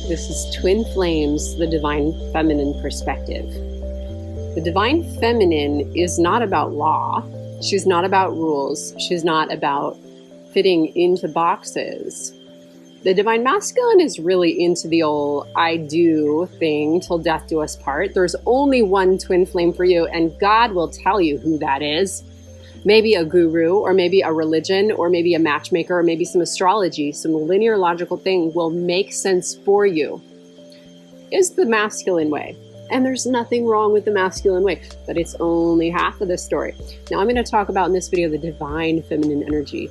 This is Twin Flames, the Divine Feminine Perspective. The Divine Feminine is not about law. She's not about rules. She's not about fitting into boxes. The Divine Masculine is really into the old I do thing till death do us part. There's only one twin flame for you, and God will tell you who that is. Maybe a guru, or maybe a religion, or maybe a matchmaker, or maybe some astrology, some linear logical thing will make sense for you. Is the masculine way. And there's nothing wrong with the masculine way, but it's only half of the story. Now I'm going to talk about in this video the divine feminine energy,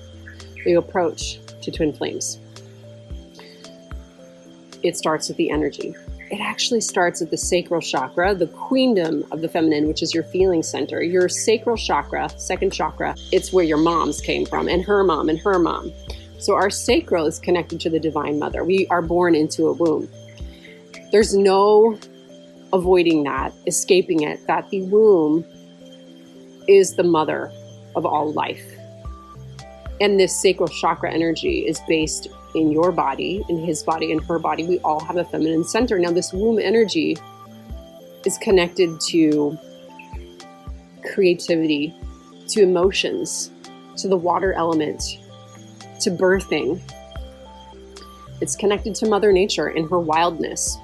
the approach to twin flames. It starts with the energy. It actually starts at the sacral chakra, the queendom of the feminine, which is your feeling center. Your sacral chakra, second chakra, it's where your moms came from, and her mom and her mom. So our sacral is connected to the divine mother. We are born into a womb. There's no avoiding that, escaping it, that the womb is the mother of all life. And this sacral chakra energy is based in your body, in his body, in her body. We all have a feminine center. Now, this womb energy is connected to creativity, to emotions, to the water element, to birthing. It's connected to Mother Nature and her wildness.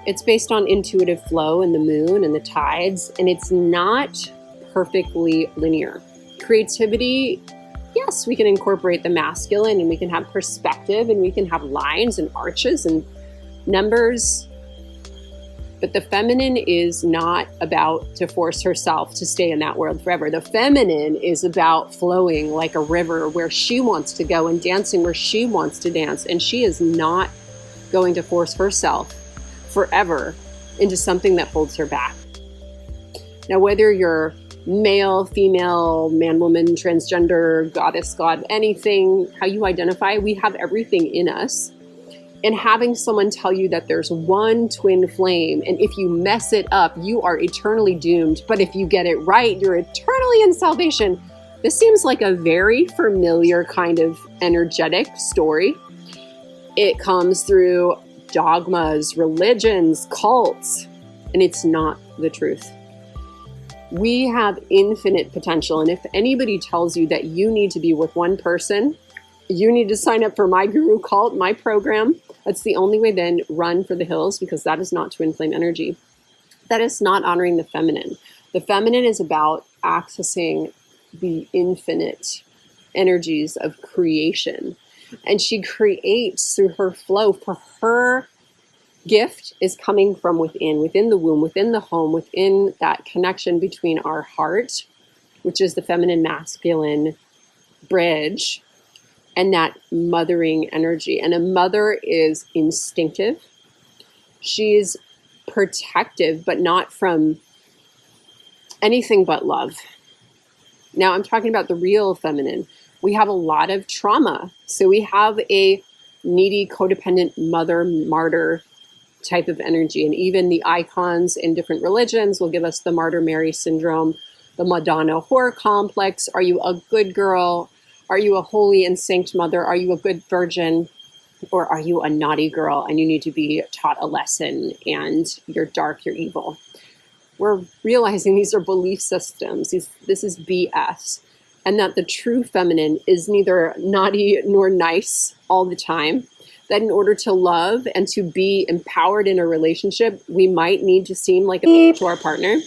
It's based on intuitive flow and the moon and the tides, and it's not perfectly linear. Creativity, yes, we can incorporate the masculine and we can have perspective and we can have lines and arches and numbers, but the feminine is not about to force herself to stay in that world forever. The feminine is about flowing like a river where she wants to go and dancing where she wants to dance, and she is not going to force herself forever into something that holds her back. Now, whether you're male, female, man, woman, transgender, goddess, god, anything, how you identify, we have everything in us. And having someone tell you that there's one twin flame, and if you mess it up, you are eternally doomed. But if you get it right, you're eternally in salvation. This seems like a very familiar kind of energetic story. It comes through dogmas, religions, cults, and it's not the truth. We have infinite potential, and if anybody tells you that you need to be with one person, you need to sign up for my guru cult, my program. That's the only way. Then run for the hills, because that is not twin flame energy. That is not honoring the feminine. The feminine is about accessing the infinite energies of creation. And she creates through her flow. For her gift is coming from within the womb, within the home, within that connection between our heart, which is the feminine masculine bridge, and that mothering energy. And a mother is instinctive. She's protective, but not from anything but love. Now I'm talking about the real feminine. We have a lot of trauma. So we have a needy, codependent mother, martyr type of energy. And even the icons in different religions will give us the Martyr Mary syndrome, the Madonna whore complex. Are you a good girl? Are you a holy and saint mother? Are you a good virgin? Or are you a naughty girl and you need to be taught a lesson and you're dark, you're evil? We're realizing these are belief systems. This is BS. And that the true feminine is neither naughty nor nice all the time. That in order to love and to be empowered in a relationship, we might need to seem like a to our partner.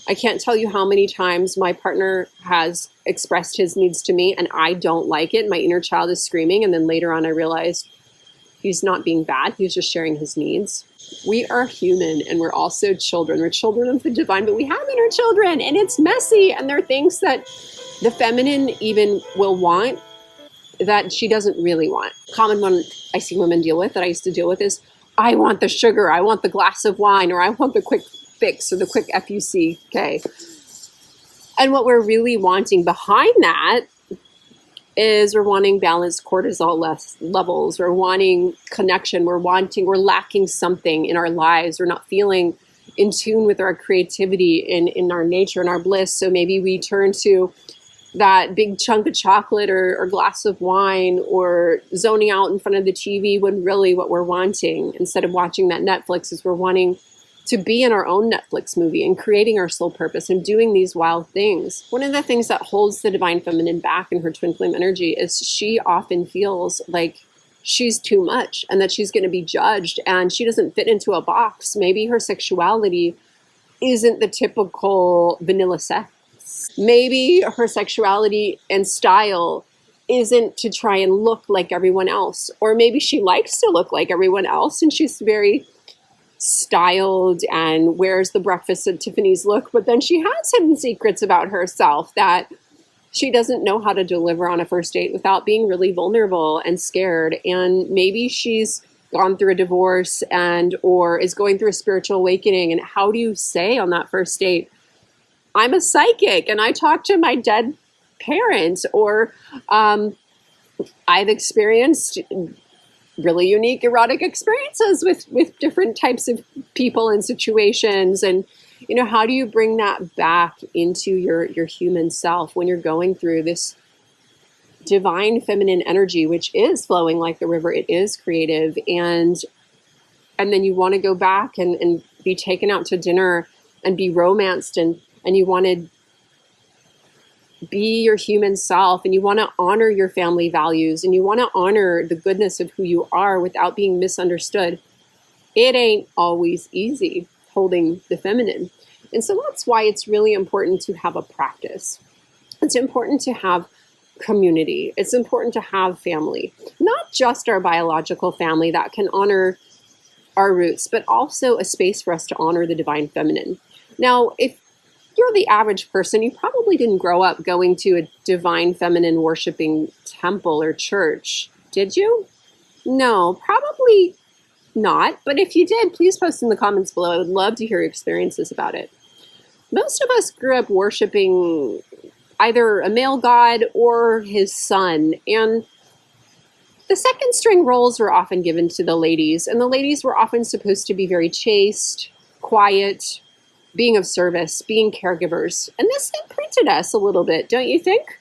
I can't tell you how many times my partner has expressed his needs to me and I don't like it. My inner child is screaming. And then later on, I realized he's not being bad. He's just sharing his needs. We are human and we're also children. We're children of the divine, but we have inner children and it's messy. And there are things that the feminine even will want that she doesn't really want. Common one I see women deal with, that I used to deal with, is I want the sugar, I want the glass of wine, or I want the quick fix or the quick FUCK. And what we're really wanting behind that is we're wanting balanced cortisol levels, we're wanting connection, we're lacking something in our lives, we're not feeling in tune with our creativity in our nature and our bliss. So maybe we turn to that big chunk of chocolate or glass of wine, or zoning out in front of the TV when really what we're wanting, instead of watching that Netflix, is we're wanting to be in our own Netflix movie and creating our soul purpose and doing these wild things. One of the things that holds the divine feminine back in her twin flame energy is she often feels like she's too much and that she's going to be judged and she doesn't fit into a box. Maybe her sexuality isn't the typical vanilla sex. Maybe her sexuality and style isn't to try and look like everyone else. Or maybe she likes to look like everyone else and she's very styled and wears the breakfast at Tiffany's look, but then she has hidden secrets about herself that she doesn't know how to deliver on a first date without being really vulnerable and scared. And maybe she's gone through a divorce and or is going through a spiritual awakening. And how do you say on that first date, I'm a psychic and I talk to my dead parents, or I've experienced really unique erotic experiences with different types of people and situations. And, you know, how do you bring that back into your human self when you're going through this divine feminine energy, which is flowing like the river? It is creative. And then you want to go back and be taken out to dinner and be romanced, and you want to be your human self, and you want to honor your family values, and you want to honor the goodness of who you are without being misunderstood. It ain't always easy holding the feminine. And so that's why it's really important to have a practice. It's important to have community. It's important to have family, not just our biological family that can honor our roots, but also a space for us to honor the divine feminine. Now, if you're the average person, you probably didn't grow up going to a divine feminine worshiping temple or church, did you? No, probably not. But if you did, please post in the comments below. I would love to hear your experiences about it. Most of us grew up worshiping either a male god or his son. And the second string roles were often given to the ladies. And the ladies were often supposed to be very chaste, quiet, being of service, being caregivers. And this imprinted us a little bit, don't you think?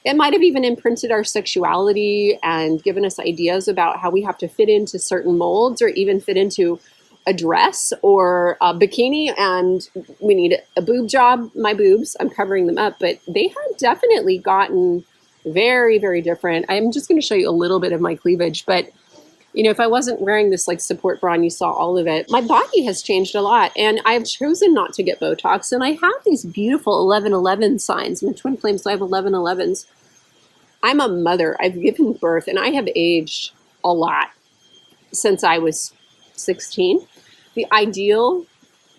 It might have even imprinted our sexuality and given us ideas about how we have to fit into certain molds, or even fit into a dress or a bikini, and we need a boob job. My boobs, I'm covering them up, but they have definitely gotten very, very different. I'm just going to show you a little bit of my cleavage, but you know, if I wasn't wearing this like support bra and you saw all of it, my body has changed a lot, and I've chosen not to get Botox. And I have these beautiful 11-11 signs. I'm a twin flame, so I have 11-11s. I'm a mother. I've given birth, and I have aged a lot since I was 16. The ideal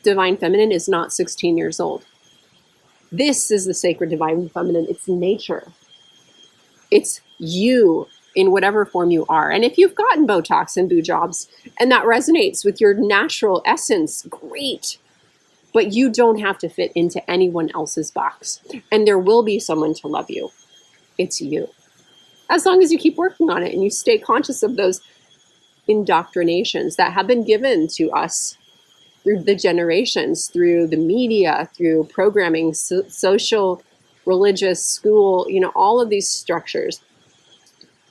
divine feminine is not 16 years old. This is the sacred divine feminine. It's nature. It's you in whatever form you are. And if you've gotten Botox and boob jobs and that resonates with your natural essence, great. But you don't have to fit into anyone else's box. And there will be someone to love you. It's you. As long as you keep working on it and you stay conscious of those indoctrinations that have been given to us through the generations, through the media, through programming, social, religious, school, you know, all of these structures.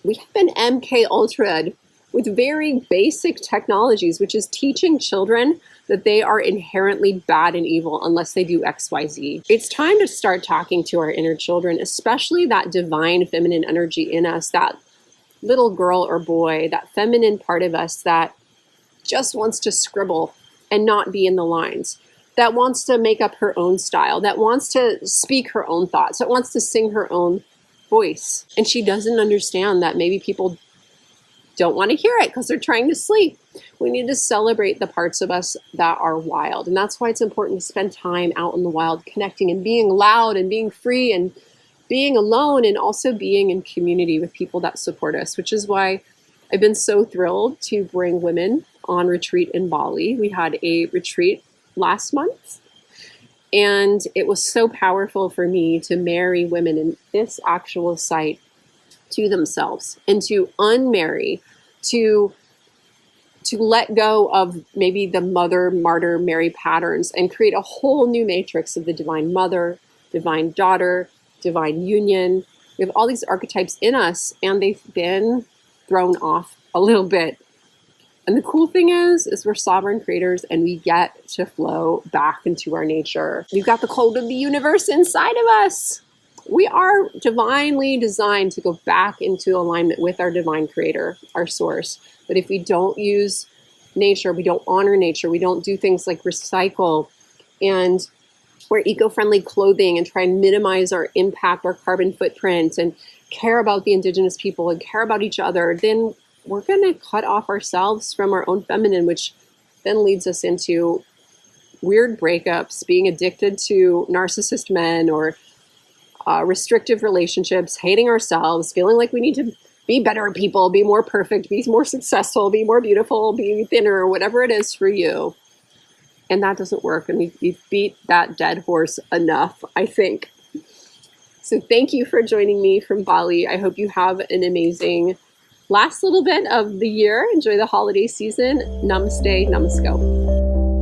We have been MK Ultra'd with very basic technologies, which is teaching children that they are inherently bad and evil unless they do XYZ. It's time to start talking to our inner children, especially that divine feminine energy in us, that little girl or boy, that feminine part of us that just wants to scribble and not be in the lines, that wants to make up her own style, that wants to speak her own thoughts, that wants to sing her own voice. And she doesn't understand that maybe people don't want to hear it because they're trying to sleep. We need to celebrate the parts of us that are wild. And that's why it's important to spend time out in the wild, connecting and being loud and being free and being alone, and also being in community with people that support us, which is why I've been so thrilled to bring women on retreat in Bali. We had a retreat last month, and it was so powerful for me to marry women in this actual site to themselves and to unmarry, to let go of maybe the mother, martyr, Mary patterns and create a whole new matrix of the divine mother, divine daughter, divine union. We have all these archetypes in us, and they've been thrown off a little bit. And the cool thing is we're sovereign creators, and we get to flow back into our nature. We've got the code of the universe inside of us. We are divinely designed to go back into alignment with our divine creator, our source. But if we don't use nature, we don't honor nature, we don't do things like recycle and wear eco-friendly clothing and try and minimize our impact, our carbon footprint, and care about the indigenous people and care about each other, then we're going to cut off ourselves from our own feminine, which then leads us into weird breakups, being addicted to narcissist men or restrictive relationships, hating ourselves, feeling like we need to be better people, be more perfect, be more successful, be more beautiful, be thinner, whatever it is for you. And that doesn't work. And we've beat that dead horse enough, I think. So thank you for joining me from Bali. I hope you have an amazing last little bit of the year. Enjoy the holiday season. Namaste, namasko.